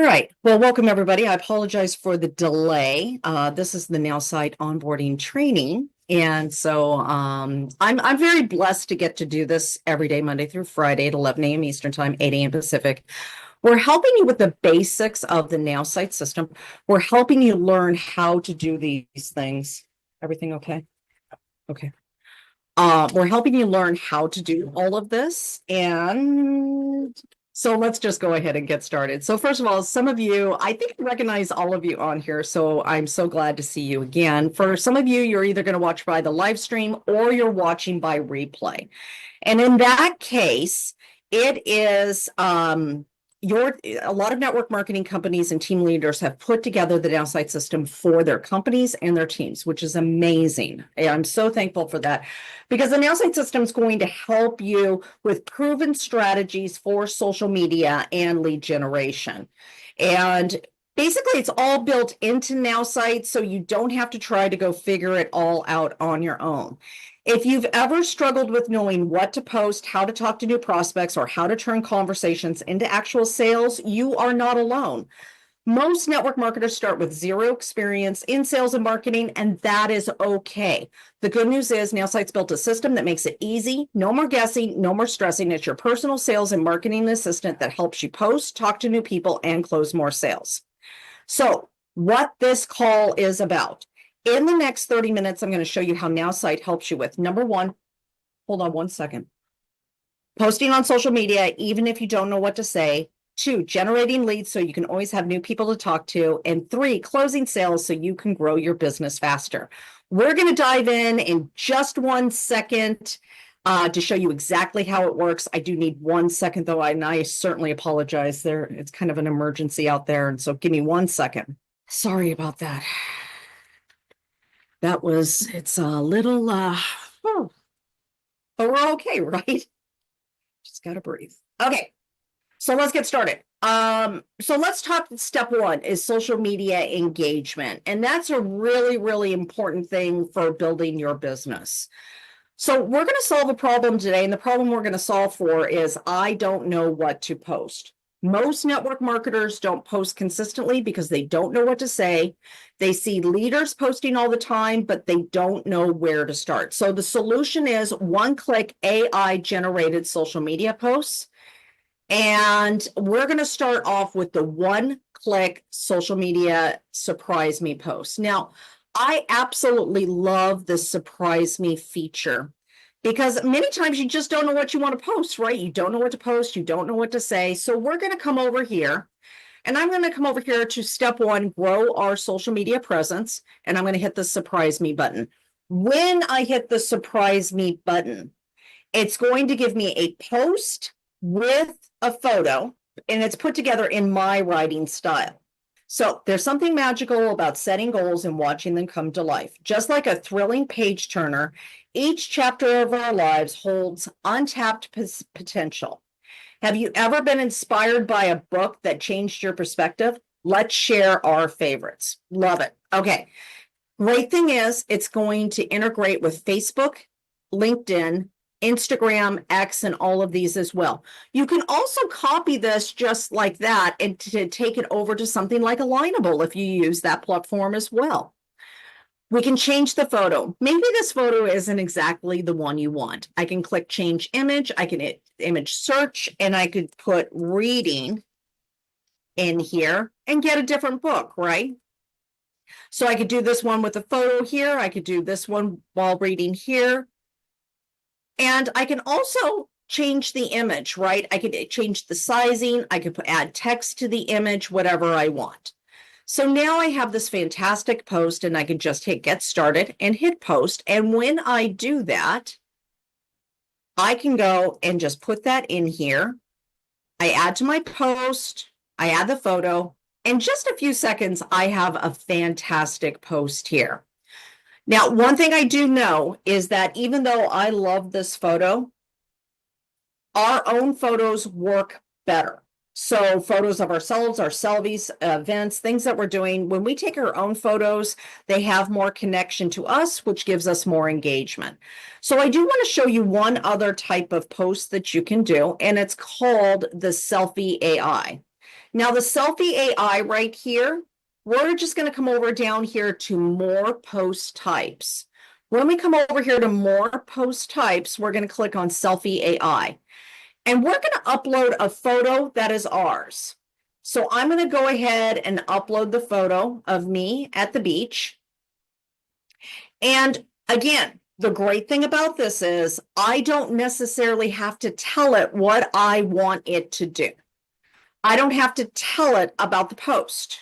right. Well, welcome everybody. I apologize for the delay. This is the NowSite onboarding training. And so I'm very blessed to get to do this every day, Monday through Friday at 11 a.m. Eastern Time, 8 a.m. Pacific. We're helping you with the basics of the NowSite system. We're helping you learn how to do these things. Everything okay? Okay. We're helping you learn how to do all of this. And so let's just go ahead and get started. So first of all, some of you, I think I recognize all of you on here. So I'm so glad to see you again. For some of you, you're either going to watch by the live stream or you're watching by replay. And in that case, it is a lot of network marketing companies and team leaders have put together the NowSite system for their companies and their teams, which is amazing. And I'm so thankful for that because the NowSite system is going to help you with proven strategies for social media and lead generation. And basically, it's all built into NowSite, so you don't have to try to go figure it all out on your own. If you've ever struggled with knowing what to post, how to talk to new prospects, or how to turn conversations into actual sales, you are not alone. Most network marketers start with zero experience in sales and marketing, and that is okay. The good news is NowSite's built a system that makes it easy, no more guessing, no more stressing. It's your personal sales and marketing assistant that helps you post, talk to new people, and close more sales. So what this call is about. In the next 30 minutes, I'm going to show you how NowSite helps you with number one, hold on one second, posting on social media, even if you don't know what to say. 2, generating leads so you can always have new people to talk to. And 3, closing sales so you can grow your business faster. We're going to dive in just 1 second to show you exactly how it works. I do need 1 second though, and I certainly apologize there. It's kind of an emergency out there. And so give me 1 second. Sorry about that. It's a little, but we're okay, right? Just gotta breathe. Okay, so let's get started. So let's talk, step 1 is social media engagement. And that's a really, really important thing for building your business. So we're going to solve a problem today. And the problem we're going to solve for is I don't know what to post. Most network marketers don't post consistently because they don't know what to say. They see leaders posting all the time, but they don't know where to start. So the solution is one-click AI generated social media posts. And we're going to start off with the one-click social media surprise me post. Now, I absolutely love the surprise me feature because many times you just don't know what you want to post, right? You don't know what to post. You don't know what to say. So we're going to come over here and I'm going to come over here to step 1, grow our social media presence. And I'm going to hit the surprise me button. When I hit the surprise me button, it's going to give me a post with a photo and it's put together in my writing style. So there's something magical about setting goals and watching them come to life. Just like a thrilling page turner, each chapter of our lives holds untapped potential. Have you ever been inspired by a book that changed your perspective? Let's share our favorites. Love it. Okay. Great thing is it's going to integrate with Facebook, LinkedIn, Instagram, X, and all of these as well. You can also copy this just like that and to take it over to something like Alignable if you use that platform as well. We can change the photo. Maybe this photo isn't exactly the one you want. I can click change image. I can hit image search and I could put reading in here and get a different book, right? So I could do this one with a photo here. I could do this one while reading here. And I can also change the image, right? I could change the sizing. I could add text to the image, whatever I want. So now I have this fantastic post and I can just hit get started and hit post. And when I do that, I can go and just put that in here. I add to my post, I add the photo. In just a few seconds, I have a fantastic post here. Now, one thing I do know is that even though I love this photo, our own photos work better. So photos of ourselves, our selfies, events, things that we're doing, when we take our own photos, they have more connection to us, which gives us more engagement. So I do want to show you one other type of post that you can do, and it's called the selfie AI. Now the selfie AI right here, we're just going to come over down here to more post types. When we come over here to more post types, we're going to click on selfie AI. And we're going to upload a photo that is ours. So I'm going to go ahead and upload the photo of me at the beach. And again, the great thing about this is I don't necessarily have to tell it what I want it to do. I don't have to tell it about the post.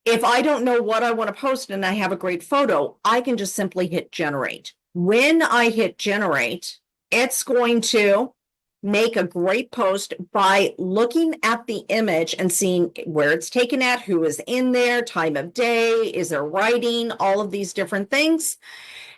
If I don't know what I want to post and I have a great photo, I can just simply hit generate. When I hit generate, it's going to make a great post by looking at the image and seeing where it's taken at, who is in there, time of day, is there writing, all of these different things.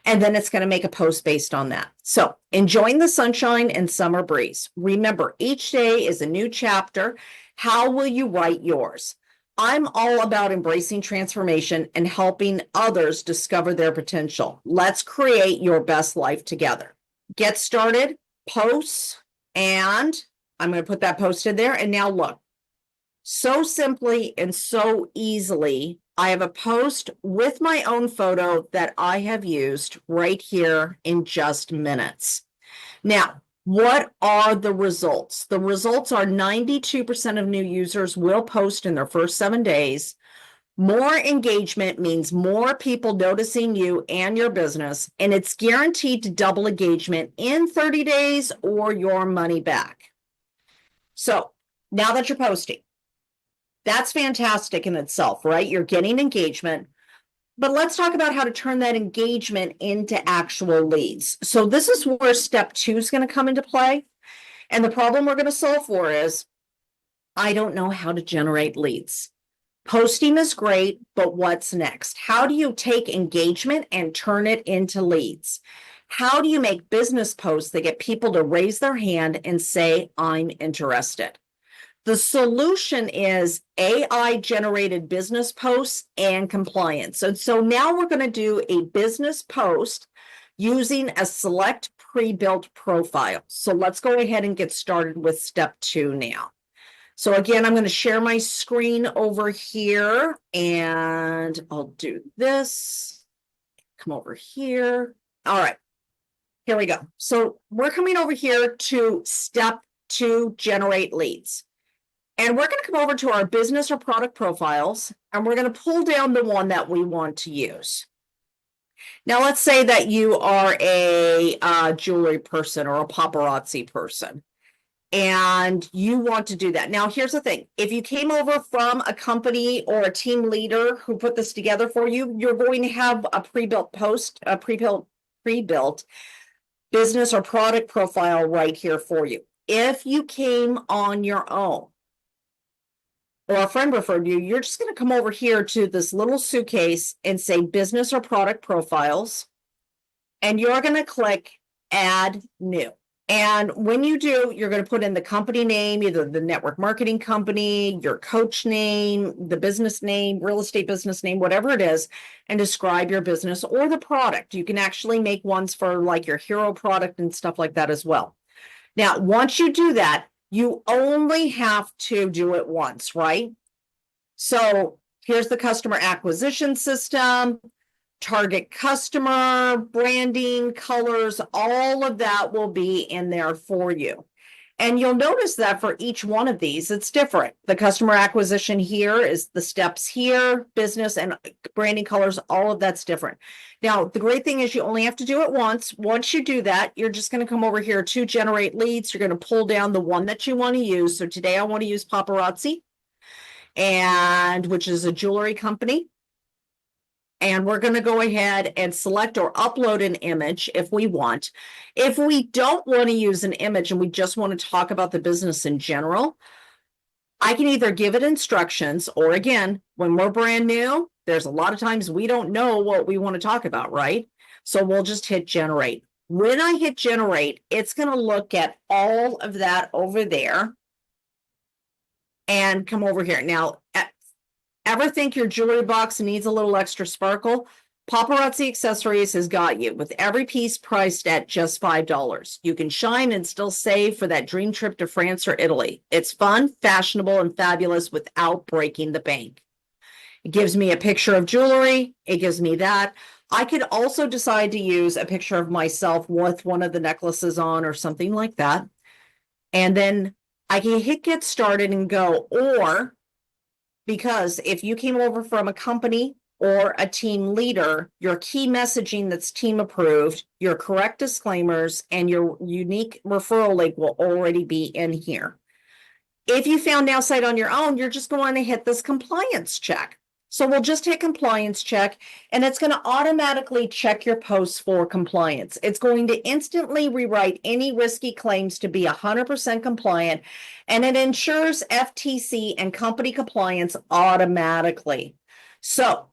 And then it's going to make a post based on that. So enjoying the sunshine and summer breeze. Remember, each day is a new chapter. How will you write yours? I'm all about embracing transformation and helping others discover their potential. Let's create your best life together. Get started, posts, and I'm going to put that post in there. And now look, so simply and so easily, I have a post with my own photo that I have used right here in just minutes. Now, what are the results? The results are 92% of new users will post in their first 7 days. More engagement means more people noticing you and your business, and it's guaranteed to double engagement in 30 days or your money back. So now that you're posting, that's fantastic in itself, right? You're getting engagement. But let's talk about how to turn that engagement into actual leads. So this is where step 2 is going to come into play. And the problem we're going to solve for is I don't know how to generate leads. Posting is great, but what's next? How do you take engagement and turn it into leads? How do you make business posts that get people to raise their hand and say, I'm interested? The solution is AI generated business posts and compliance. And so now we're going to do a business post using a select pre-built profile. So let's go ahead and get started with step 2 now. So again, I'm going to share my screen over here and I'll do this. Come over here. All right, here we go. So we're coming over here to step 2, generate leads. And we're going to come over to our business or product profiles, and we're going to pull down the one that we want to use. Now, let's say that you are a jewelry person or a paparazzi person, and you want to do that. Now, here's the thing. If you came over from a company or a team leader who put this together for you, you're going to have a pre-built post, a pre-built business or product profile right here for you. If you came on your own, or a friend referred you, you're just going to come over here to this little suitcase and say business or product profiles, and you're going to click add new. And when you do, you're going to put in the company name, either the network marketing company, your coach name, the business name, real estate business name, whatever it is, and describe your business or the product. You can actually make ones for like your hero product and stuff like that as well. Now, once you do that, you only have to do it once, right? So here's the customer acquisition system, target customer, branding, colors, all of that will be in there for you. And you'll notice that for each one of these, it's different. The customer acquisition here is the steps here, business and branding colors, all of that's different. Now, the great thing is you only have to do it once. Once you do that, you're just going to come over here to generate leads. You're going to pull down the one that you want to use. So today I want to use paparazzi, and which is a jewelry company. And we're going to go ahead and select or upload an image if we want. If we don't want to use an image and we just want to talk about the business in general, I can either give it instructions, or again, when we're brand new, there's a lot of times we don't know what we want to talk about, right? So we'll just hit generate. When I hit generate, it's going to look at all of that over there and come over here. Now, ever think your jewelry box needs a little extra sparkle? Paparazzi Accessories has got you with every piece priced at just $5. You can shine and still save for that dream trip to France or Italy. It's fun, fashionable, and fabulous without breaking the bank. It gives me a picture of jewelry. It gives me that. I could also decide to use a picture of myself with one of the necklaces on or something like that. And then I can hit get started and go. Or because if you came over from a company or a team leader, your key messaging that's team approved, your correct disclaimers, and your unique referral link will already be in here. If you found NowSite on your own, you're just going to hit this compliance check. So we'll just hit compliance check, and it's going to automatically check your posts for compliance. It's going to instantly rewrite any risky claims to be 100% compliant, and it ensures FTC and company compliance automatically. So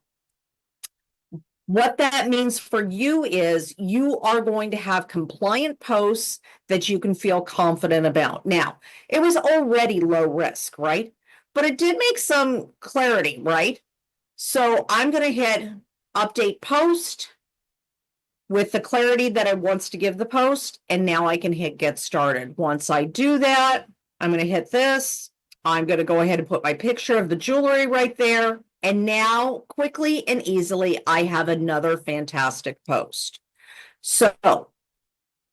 what that means for you is you are going to have compliant posts that you can feel confident about. Now, it was already low risk, right? But it did make some clarity, right? So I'm going to hit update post with the clarity that I wants to give the post. And now I can hit get started. Once I do that, I'm going to hit this. I'm going to go ahead and put my picture of the jewelry right there. And now quickly and easily, I have another fantastic post. So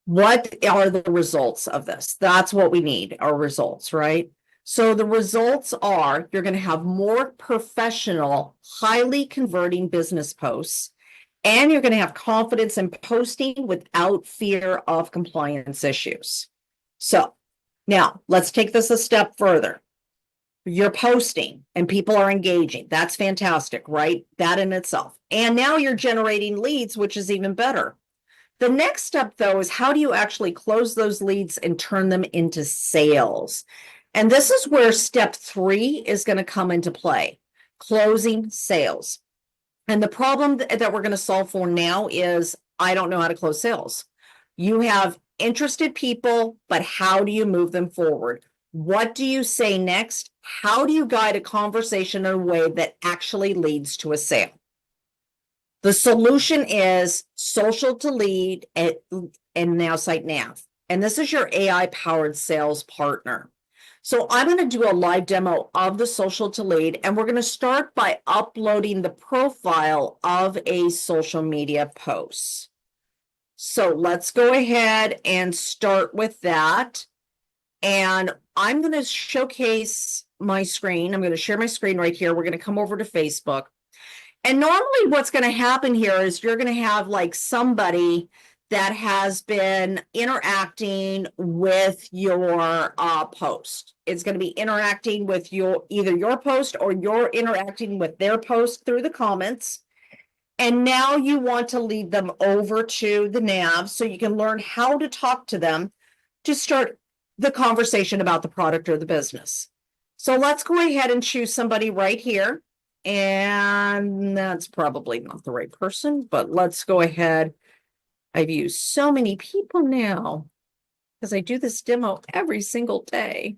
what are the results of this? That's what we need, our results, right? So the results are you're going to have more professional, highly converting business posts, and you're going to have confidence in posting without fear of compliance issues. So now let's take this a step further. You're posting and people are engaging. That's fantastic, right? That in itself. And now you're generating leads, which is even better. The next step, though, is how do you actually close those leads and turn them into sales? And this is where step 3 is going to come into play, closing sales. And the problem that we're going to solve for now is I don't know how to close sales. You have interested people, but how do you move them forward? What do you say next? How do you guide a conversation in a way that actually leads to a sale? The solution is social to lead and NowSite Nav. And this is your AI powered sales partner. So I'm going to do a live demo of the social to lead, and we're going to start by uploading the profile of a social media post. So let's go ahead and start with that. And I'm going to showcase my screen. I'm going to share my screen right here. We're going to come over to Facebook. And normally what's going to happen here is you're going to have like somebody that has been interacting with your post. It's going to be interacting with either your post or you're interacting with their post through the comments. And now you want to lead them over to the nav so you can learn how to talk to them to start the conversation about the product or the business. So let's go ahead and choose somebody right here. And that's probably not the right person, but let's go ahead. I've used so many people now because I do this demo every single day.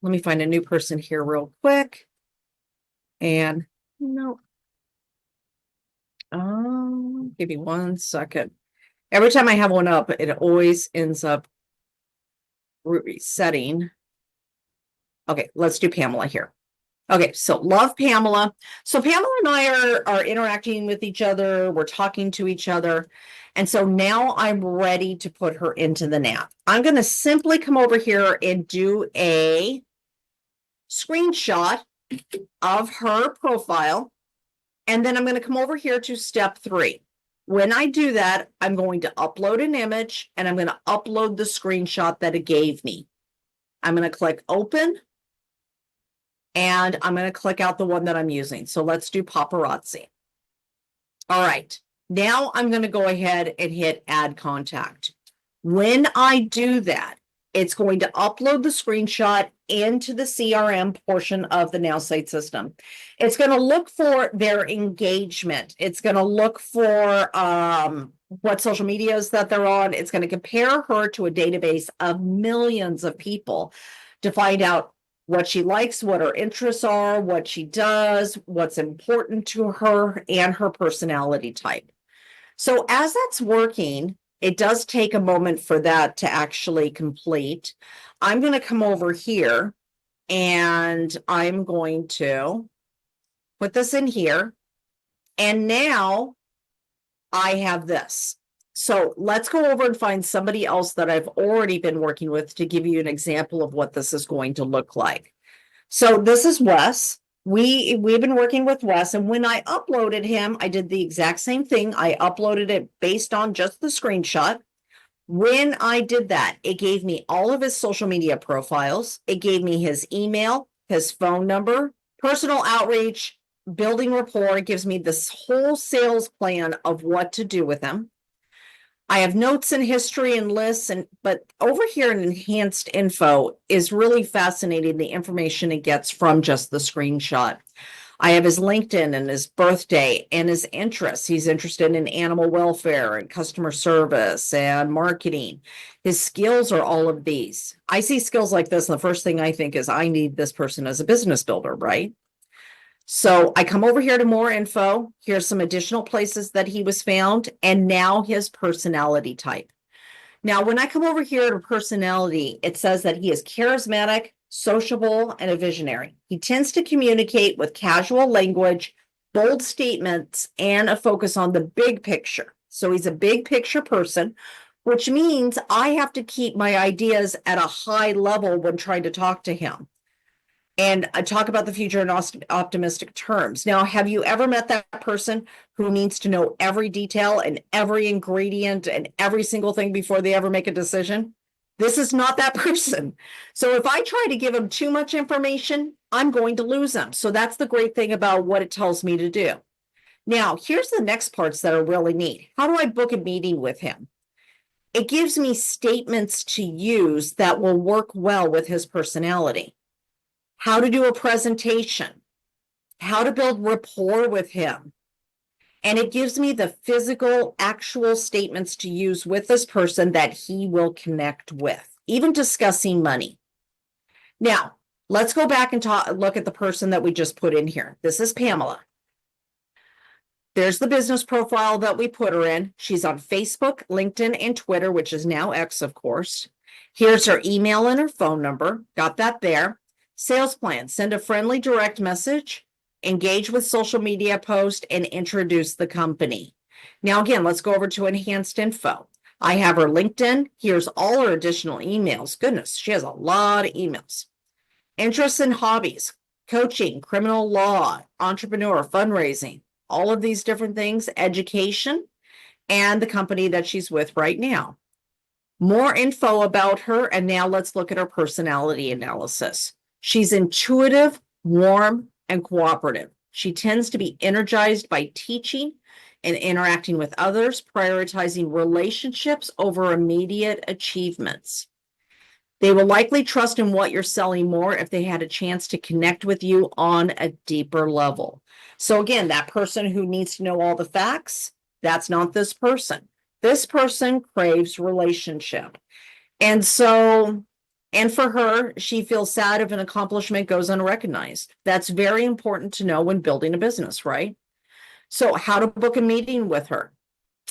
Let me find a new person here real quick. And no. Give me 1 second. Every time I have one up, it always ends up resetting. Okay, let's do Pamela here. Okay, so love Pamela. So Pamela and I are interacting with each other. We're talking to each other. And so now I'm ready to put her into the nav. I'm going to simply come over here and do a screenshot of her profile. And then I'm going to come over here to step 3. When I do that, I'm going to upload an image and I'm going to upload the screenshot that it gave me. I'm going to click open. And I'm going to click out the one that I'm using. So let's do paparazzi. All right. Now I'm going to go ahead and hit add contact. When I do that, it's going to upload the screenshot into the CRM portion of the NowSite system. It's going to look for their engagement. It's going to look for what social medias that they're on. It's going to compare her to a database of millions of people to find out what she likes, what her interests are, what she does, what's important to her, and her personality type. So as that's working, it does take a moment for that to actually complete. I'm going to come over here and I'm going to put this in here. And now I have this. So let's go over and find somebody else that I've already been working with to give you an example of what this is going to look like. So this is Wes. We've been working with Wes, and when I uploaded him, I did the exact same thing. I uploaded it based on just the screenshot. When I did that, it gave me all of his social media profiles. It gave me his email, his phone number, personal outreach, building rapport. It gives me this whole sales plan of what to do with him. I have notes and history and lists, but over here in enhanced info is really fascinating, the information it gets from just the screenshot. I have his LinkedIn and his birthday and his interests. He's interested in animal welfare and customer service and marketing. His skills are all of these. I see skills like this, and the first thing I think is I need this person as a business builder, right? So I come over here to more info. Here's some additional places that he was found, and now his personality type. Now, when I come over here to personality, it says that he is charismatic, sociable, and a visionary. He tends to communicate with casual language, bold statements, and a focus on the big picture. So he's a big picture person, which means I have to keep my ideas at a high level when trying to talk to him. And I talk about the future in optimistic terms. Now, have you ever met that person who needs to know every detail and every ingredient and every single thing before they ever make a decision? This is not that person. So if I try to give them too much information, I'm going to lose them. So that's the great thing about what it tells me to do. Now, here's the next parts that are really neat. How do I book a meeting with him? It gives me statements to use that will work well with his personality. How to do a presentation, how to build rapport with him. And it gives me the physical, actual statements to use with this person that he will connect with, even discussing money. Now, let's go back and look at the person that we just put in here. This is Pamela. There's the business profile that we put her in. She's on Facebook, LinkedIn, and Twitter, which is now X, of course. Here's her email and her phone number. Got that there. Sales plan, send a friendly direct message, engage with social media post, and introduce the company. Now, again, let's go over to enhanced info. I have her LinkedIn. Here's all her additional emails. Goodness, she has a lot of emails. Interests and hobbies, coaching, criminal law, entrepreneur, fundraising, all of these different things, education, and the company that she's with right now. More info about her, and now let's look at her personality analysis. She's intuitive, warm, and cooperative. She tends to be energized by teaching and interacting with others, prioritizing relationships over immediate achievements. They will likely trust in what you're selling more if they had a chance to connect with you on a deeper level. So again, that person who needs to know all the facts, that's not this person. This person craves relationship. And so, and for her, she feels sad if an accomplishment goes unrecognized. That's very important to know when building a business, right? So how to book a meeting with her.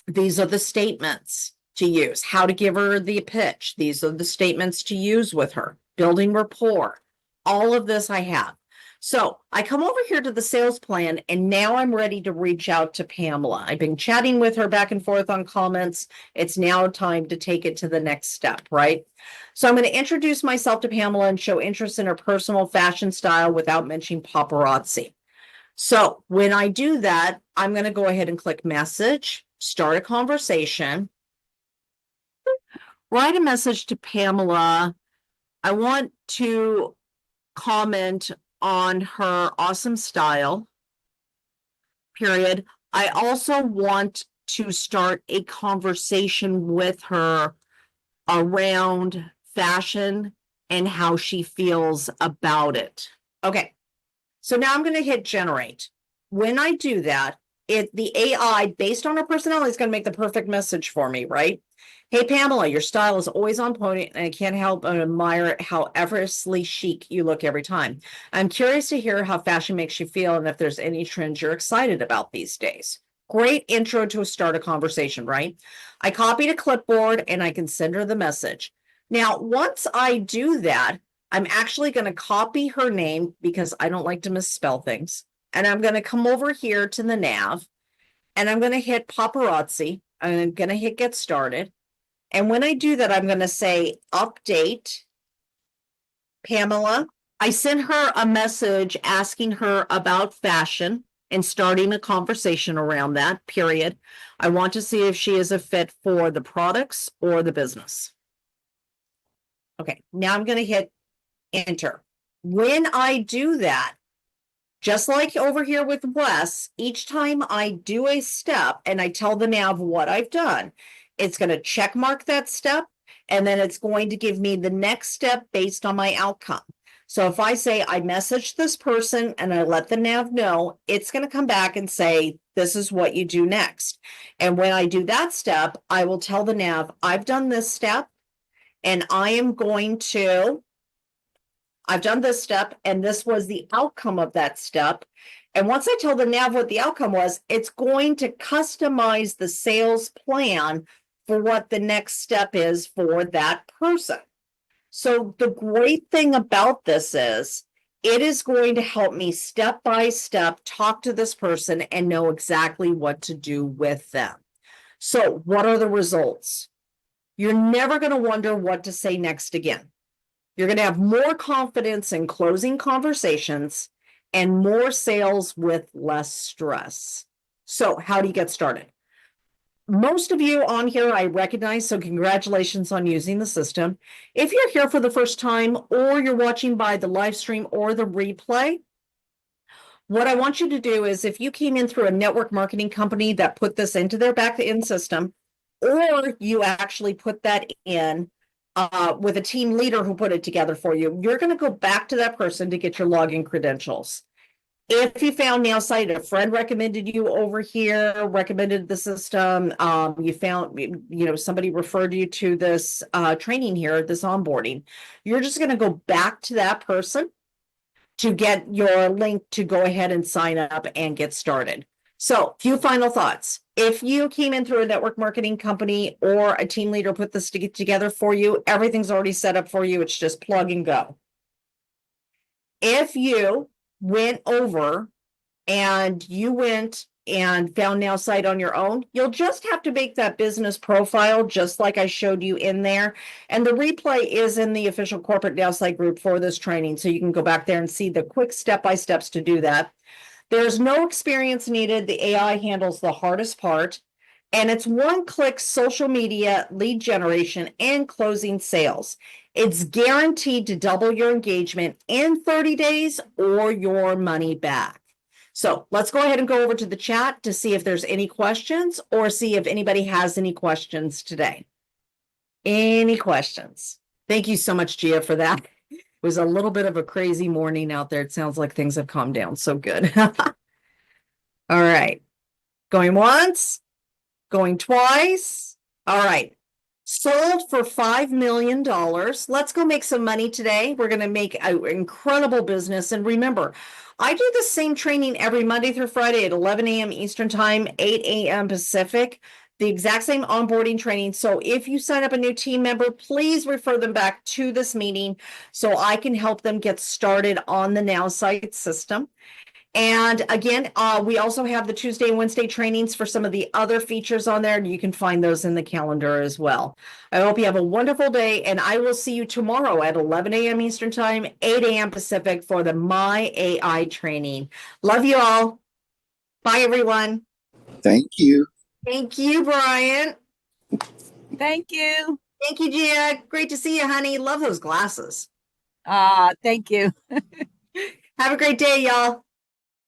These are the statements to use. How to give her the pitch. These are the statements to use with her. Building rapport. All of this I have. So I come over here to the sales plan, and now I'm ready to reach out to Pamela. I've been chatting with her back and forth on comments. It's now time to take it to the next step, right? So I'm going to introduce myself to Pamela and show interest in her personal fashion style without mentioning paparazzi. So when I do that, I'm going to go ahead and click message, start a conversation, write a message to Pamela. I want to comment on her awesome style, period. I also want to start a conversation with her around fashion and how she feels about it. Okay, so now I'm going to hit generate. When I do that, the AI, based on her personality, is going to make the perfect message for me, right? Hey, Pamela, your style is always on point, and I can't help but admire how effortlessly chic you look every time. I'm curious to hear how fashion makes you feel and if there's any trends you're excited about these days. Great intro to start a conversation, right? I copied a clipboard and I can send her the message. Now, once I do that, I'm actually going to copy her name because I don't like to misspell things. And I'm going to come over here to the nav and I'm going to hit paparazzi. I'm going to hit get started. And when I do that, I'm going to say update Pamela. I sent her a message asking her about fashion and starting a conversation around that, period. I want to see if she is a fit for the products or the business. Okay, now I'm going to hit enter. When I do that, just like over here with Wes, each time I do a step and I tell the nav what I've done, it's going to check mark that step, and then it's going to give me the next step based on my outcome. So if I say I messaged this person and I let the nav know, it's going to come back and say, this is what you do next. And when I do that step, I will tell the nav, I've done this step and I've done this step, and this was the outcome of that step. And once I tell the nav what the outcome was, it's going to customize the sales plan for what the next step is for that person. So the great thing about this is it is going to help me step by step talk to this person and know exactly what to do with them. So what are the results? You're never going to wonder what to say next again. You're going to have more confidence in closing conversations and more sales with less stress. So how do you get started? Most of you on here I recognize, so congratulations on using the system. If you're here for the first time or you're watching by the live stream or the replay, what I want you to do is if you came in through a network marketing company that put this into their back-end system, or you actually put that in with a team leader who put it together for you, you're going to go back to that person to get your login credentials. If you found NowSite, a friend recommended you over here, recommended the system, you found, somebody referred you to this training here, this onboarding, you're just going to go back to that person to get your link to go ahead and sign up and get started. So, few final thoughts. If you came in through a network marketing company or a team leader put this together for you, everything's already set up for you. It's just plug and go. If you went over and you went and found NowSite on your own, you'll just have to make that business profile just like I showed you in there. And the replay is in the official corporate NowSite group for this training. So you can go back there and see the quick step-by-steps to do that. There's no experience needed. The AI handles the hardest part. And it's one-click social media lead generation and closing sales. It's guaranteed to double your engagement in 30 days or your money back. So let's go ahead and go over to the chat to see if there's any questions or see if anybody has any questions today. Any questions? Thank you so much, Gia, for that. It was a little bit of a crazy morning out there. It sounds like things have calmed down. So good. All right. Going once, going twice. All right. Sold for $5 million. Let's go make some money today. We're going to make an incredible business. And remember, I do the same training every Monday through Friday at 11 a.m. Eastern Time, 8 a.m. Pacific, the exact same onboarding training. So if you sign up a new team member, please refer them back to this meeting so I can help them get started on the NowSite system. And again, we also have the Tuesday and Wednesday trainings for some of the other features on there, and you can find those in the calendar as well. I hope you have a wonderful day, and I will see you tomorrow at 11 a.m. Eastern Time, 8 a.m. Pacific for the My AI training. Love you all. Bye, everyone. Thank you. Thank you, Brian. Thank you. Thank you, Gia. Great to see you, honey. Love those glasses. Thank you. Have a great day, y'all.